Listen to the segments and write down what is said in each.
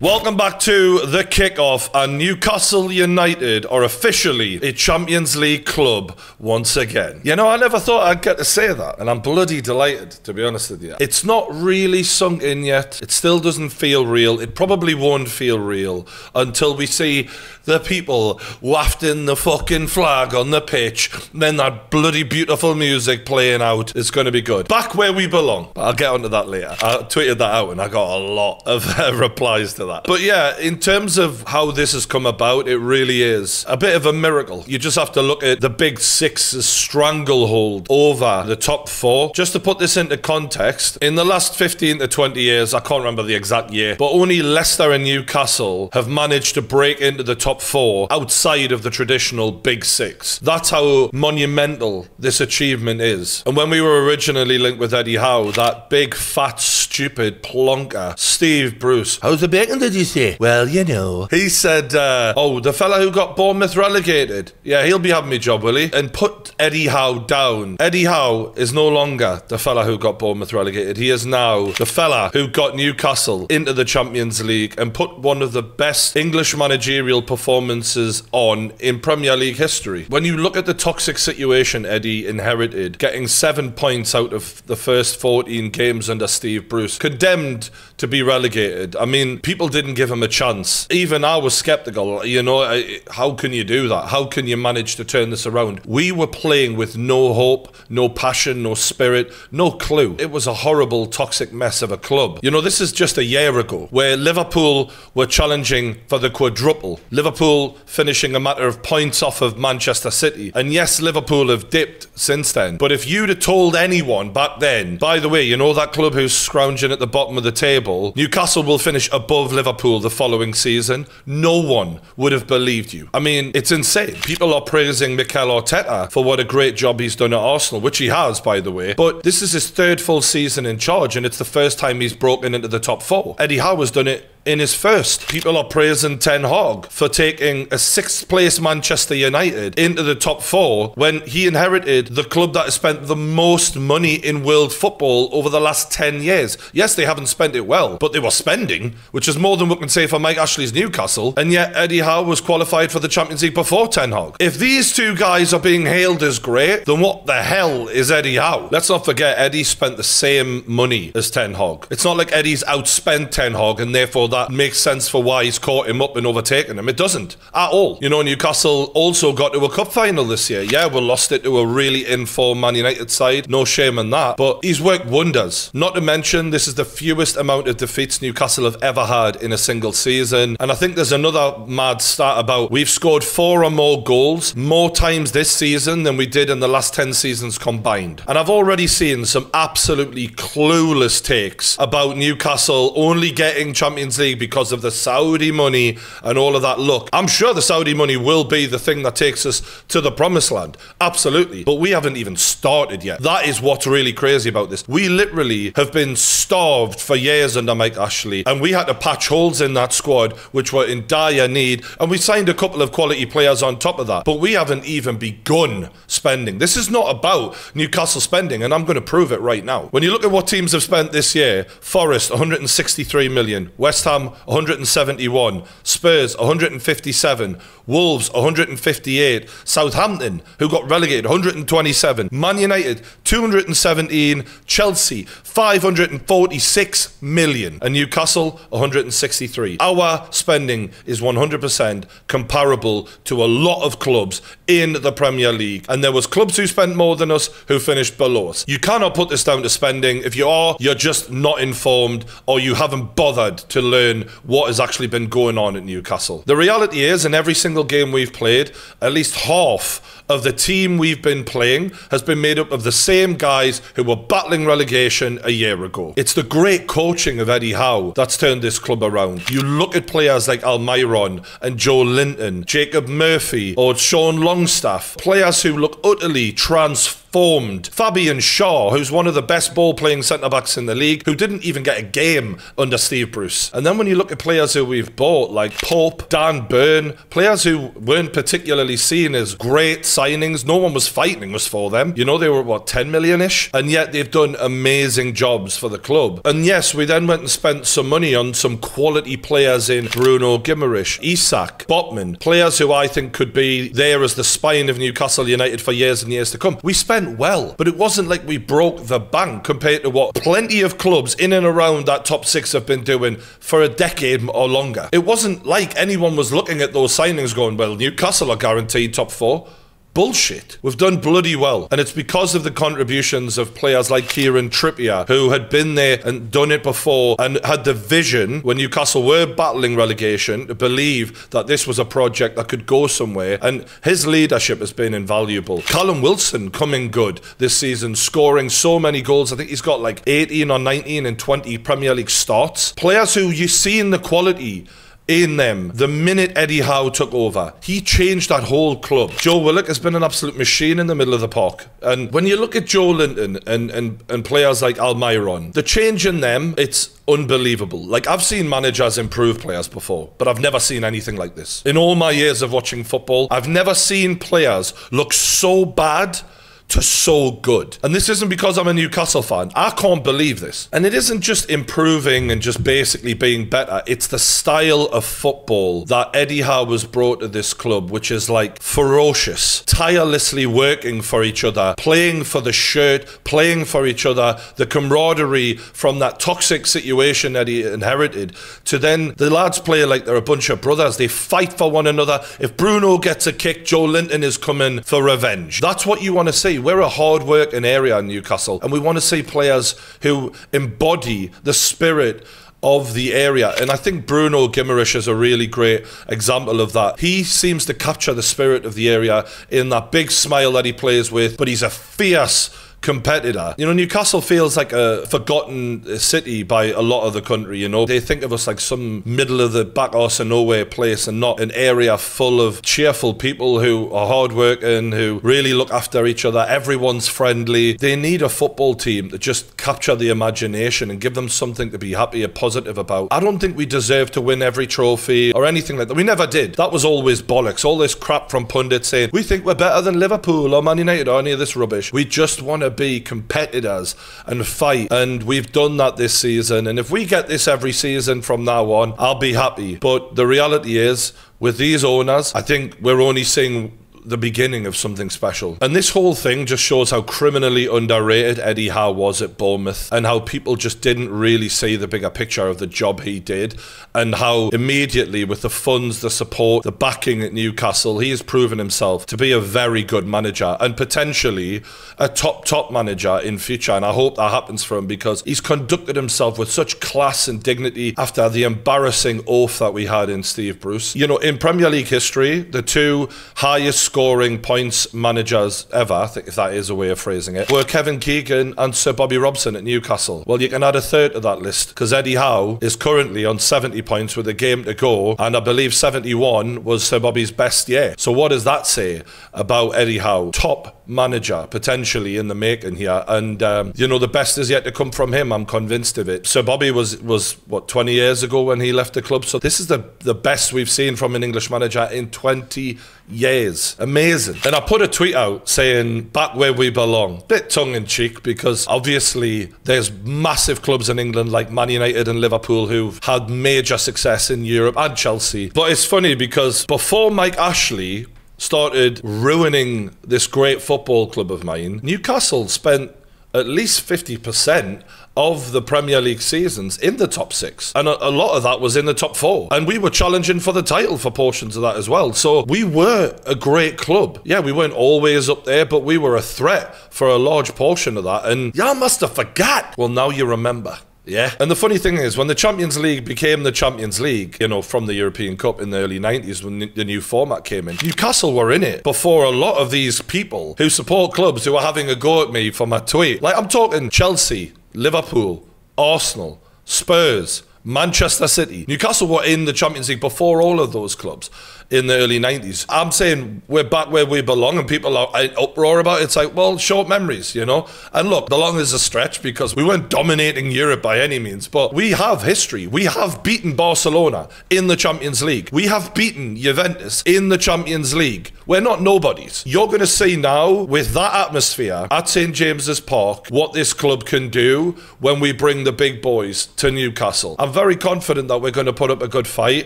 Welcome back to the kickoff, and Newcastle United are officially a Champions League club once again. You know, I never thought I'd get to say that, and I'm bloody delighted, to be honest with you. It's not really sunk in yet. It still doesn't feel real. It probably won't feel real until we see the people wafting the fucking flag on the pitch, and then that bloody beautiful music playing out. It's going to be good. Back where we belong. I'll get onto that later. I tweeted that out, and I got a lot of replies to that. But yeah, in terms of how this has come about, it really is a bit of a miracle. You just have to look at the Big Six's stranglehold over the top four. Just to put this into context, in the last 15 to 20 years, I can't remember the exact year, but only Leicester and Newcastle have managed to break into the top four outside of the traditional Big Six. That's how monumental this achievement is. And when we were originally linked with Eddie Howe, that big, fat, stupid plonker, Steve Bruce, how's the bacon, did you say? Well, you know. He said, oh, the fella who got Bournemouth relegated. Yeah, he'll be having me job, will he? And put Eddie Howe down. Eddie Howe is no longer the fella who got Bournemouth relegated. He is now the fella who got Newcastle into the Champions League and put one of the best English managerial performances on in Premier League history. When you look at the toxic situation Eddie inherited, getting 7 points out of the first 14 games under Steve Bruce, condemned to be relegated. I mean, people didn't give him a chance. Even I was skeptical. You know, how can you do that? How can you manage to turn this around? We were playing with no hope, no passion, no spirit, no clue. It was a horrible, toxic mess of a club. You know, this is just a year ago, where Liverpool were challenging for the quadruple. Liverpool finishing a matter of points off of Manchester City. And yes, Liverpool have dipped since then. But if you'd have told anyone back then, by the way, you know that club who's scrounging at the bottom of the table, Newcastle will finish above Liverpool the following season, no one would have believed you. I mean, it's insane. People are praising Mikel Arteta for what a great job he's done at Arsenal, which he has, by the way. But this is his third full season in charge, and it's the first time he's broken into the top four. Eddie Howe has done it in his first. People are praising Ten Hag for taking a 6th place Manchester United into the top four when he inherited the club that has spent the most money in world football over the last 10 years. Yes, they haven't spent it well, but they were spending, which is more than we can say for Mike Ashley's Newcastle, and yet Eddie Howe was qualified for the Champions League before Ten Hag. If these two guys are being hailed as great, then what the hell is Eddie Howe? Let's not forget, Eddie spent the same money as Ten Hag. It's not like Eddie's outspent Ten Hag and therefore that makes sense for why he's caught him up and overtaken him. It doesn't at all. You know, Newcastle also got to a cup final this year. Yeah, we lost it to a really in-form Man United side. No shame in that. But he's worked wonders. Not to mention, this is the fewest amount of defeats Newcastle have ever had in a single season. And I think there's another mad stat about we've scored 4 or more goals more times this season than we did in the last 10 seasons combined. And I've already seen some absolutely clueless takes about Newcastle only getting Champions League because of the Saudi money and all of that. Look, I'm sure the Saudi money will be the thing that takes us to the promised land. Absolutely. But we haven't even started yet. That is what's really crazy about this. We literally have been starved for years under Mike Ashley, and we had to patch holes in that squad which were in dire need, and we signed a couple of quality players on top of that. But we haven't even begun spending. This is not about Newcastle spending, and I'm going to prove it right now. When you look at what teams have spent this year, Forest 163 million, West Ham 171, Spurs 157, Wolves 158, Southampton, who got relegated, 127, Man United 217, Chelsea 546 million, and Newcastle 163. Our spending is 100% comparable to a lot of clubs in the Premier League, and there was clubs who spent more than us who finished below us. You cannot put this down to spending. If you are, you're just not informed, or you haven't bothered to learn what has actually been going on at Newcastle. The reality is, in every single game we've played, at least half of the team we've been playing has been made up of the same guys who were battling relegation a year ago. It's the great coaching of Eddie Howe that's turned this club around. You look at players like Almiron and Joe Linton, Jacob Murphy or Sean Longstaff, players who look utterly transformed formed. Fabian Shaw, who's one of the best ball-playing centre-backs in the league, who didn't even get a game under Steve Bruce. And then when you look at players who we've bought, like Pope, Dan Burn, players who weren't particularly seen as great signings, no one was fighting us for them. You know, they were, what, 10 million-ish? And yet they've done amazing jobs for the club. And yes, we then went and spent some money on some quality players in Bruno Guimaraes, Isak, Botman, players who I think could be there as the spine of Newcastle United for years and years to come. We spent well, but it wasn't like we broke the bank compared to what plenty of clubs in and around that top six have been doing for a decade or longer. It wasn't like anyone was looking at those signings going, well, Newcastle are guaranteed top four. Bullshit. We've done bloody well. And it's because of the contributions of players like Kieran Trippier, who had been there and done it before and had the vision when Newcastle were battling relegation to believe that this was a project that could go somewhere. And his leadership has been invaluable. Callum Wilson coming good this season, scoring so many goals. I think he's got like 18 or 19 in 20 Premier League starts. Players who you see in the quality in them. The minute Eddie Howe took over, he changed that whole club. Joe Willock has been an absolute machine in the middle of the park. And when you look at Joe Linton and players like Almiron, the change in them, it's unbelievable. Like, I've seen managers improve players before, but I've never seen anything like this. In all my years of watching football, I've never seen players look so bad to so good. And this isn't because I'm a Newcastle fan. I can't believe this. And it isn't just improving and just basically being better. It's the style of football that Eddie Howe has brought to this club, which is like ferocious, tirelessly working for each other, playing for the shirt, playing for each other, the camaraderie from that toxic situation that he inherited to then the lads play like they're a bunch of brothers. They fight for one another. If Bruno gets a kick, Joe Linton is coming for revenge. That's what you want to see. We're a hard-working area in Newcastle, and we want to see players who embody the spirit of the area. And I think Bruno Guimaraes is a really great example of that. He seems to capture the spirit of the area in that big smile that he plays with, but he's a fierce competitor. You know, Newcastle feels like a forgotten city by a lot of the country, you know. They think of us like some middle of the back arse of nowhere place and not an area full of cheerful people who are hardworking, who really look after each other. Everyone's friendly. They need a football team to just capture the imagination and give them something to be happy and positive about. I don't think we deserve to win every trophy or anything like that. We never did. That was always bollocks. All this crap from pundits saying, we think we're better than Liverpool or Man United or any of this rubbish. We just want to be competitors and fight, and we've done that this season. And if we get this every season from now on, I'll be happy. But the reality is, with these owners, I think we're only seeing the beginning of something special. And this whole thing just shows how criminally underrated Eddie Howe was at Bournemouth, and how people just didn't really see the bigger picture of the job he did, and how immediately, with the funds, the support, the backing at Newcastle, he has proven himself to be a very good manager and potentially a top manager in future. And I hope that happens for him, because he's conducted himself with such class and dignity after the embarrassing oath that we had in Steve Bruce. You know, in Premier League history, the two highest scoring points managers ever, I think if that is a way of phrasing it, were Kevin Keegan and Sir Bobby Robson at Newcastle. Well, you can add a third to that list, because Eddie Howe is currently on 70 points with a game to go, and I believe 71 was Sir Bobby's best year. So what does that say about Eddie Howe? Top manager potentially in the making here, and you know, the best is yet to come from him. I'm convinced of it. Sir Bobby was what, 20 years ago when he left the club, so this is the best we've seen from an English manager in 20 years. Amazing. And I put a tweet out saying, back where we belong. Bit tongue-in-cheek, because obviously there's massive clubs in England like Man United and Liverpool who've had major success in Europe, and Chelsea. But it's funny, because before Mike Ashley started ruining this great football club of mine, Newcastle spent at least 50% of the Premier League seasons in the top six, and a lot of that was in the top four, and we were challenging for the title for portions of that as well. So we were a great club. Yeah, we weren't always up there, but we were a threat for a large portion of that, and y'all must have forgot. Well, now you remember. Yeah. And the funny thing is, when the Champions League became the Champions League, you know, from the European Cup in the early 90s, when the new format came in, Newcastle were in it before a lot of these people who support clubs who are having a go at me for my tweet. Like, I'm talking Chelsea, Liverpool, Arsenal, Spurs, Manchester City. Newcastle were in the Champions League before all of those clubs in the early 90s. I'm saying we're back where we belong, and people are in uproar about it. It's like, well, short memories, you know? And look, belong is a stretch because we weren't dominating Europe by any means, but we have history. We have beaten Barcelona in the Champions League. We have beaten Juventus in the Champions League. We're not nobodies. You're going to see now, with that atmosphere at St. James's Park, what this club can do when we bring the big boys to Newcastle. I'm very confident that we're going to put up a good fight.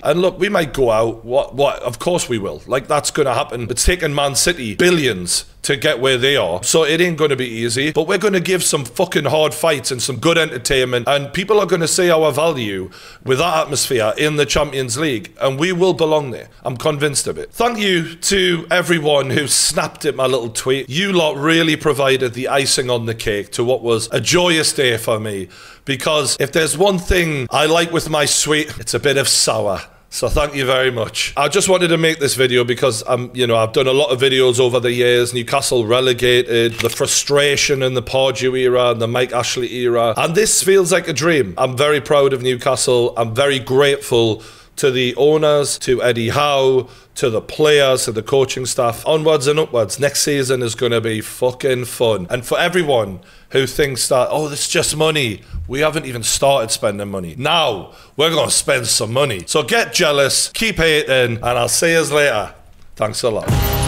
And look, we might go out. What? Of course we will. Like, that's going to happen. It's taken Man City billions to get where they are, so it ain't going to be easy, but we're going to give some fucking hard fights and some good entertainment, and people are going to see our value with that atmosphere in the Champions League, and we will belong there. I'm convinced of it. Thank you to everyone who snapped at my little tweet. You lot really provided the icing on the cake to what was a joyous day for me, because if there's one thing I like with my sweet, it's a bit of sour. So thank you very much. I just wanted to make this video because I've done a lot of videos over the years. Newcastle relegated, the frustration in the Pardew era and the Mike Ashley era. And this feels like a dream. I'm very proud of Newcastle. I'm very grateful to the owners, to Eddie Howe, to the players, to the coaching staff. Onwards and upwards. Next season is going to be fucking fun. And for everyone who thinks that, oh, it's just money, we haven't even started spending money. Now, we're going to spend some money. So get jealous, keep hating, and I'll see you later. Thanks a lot.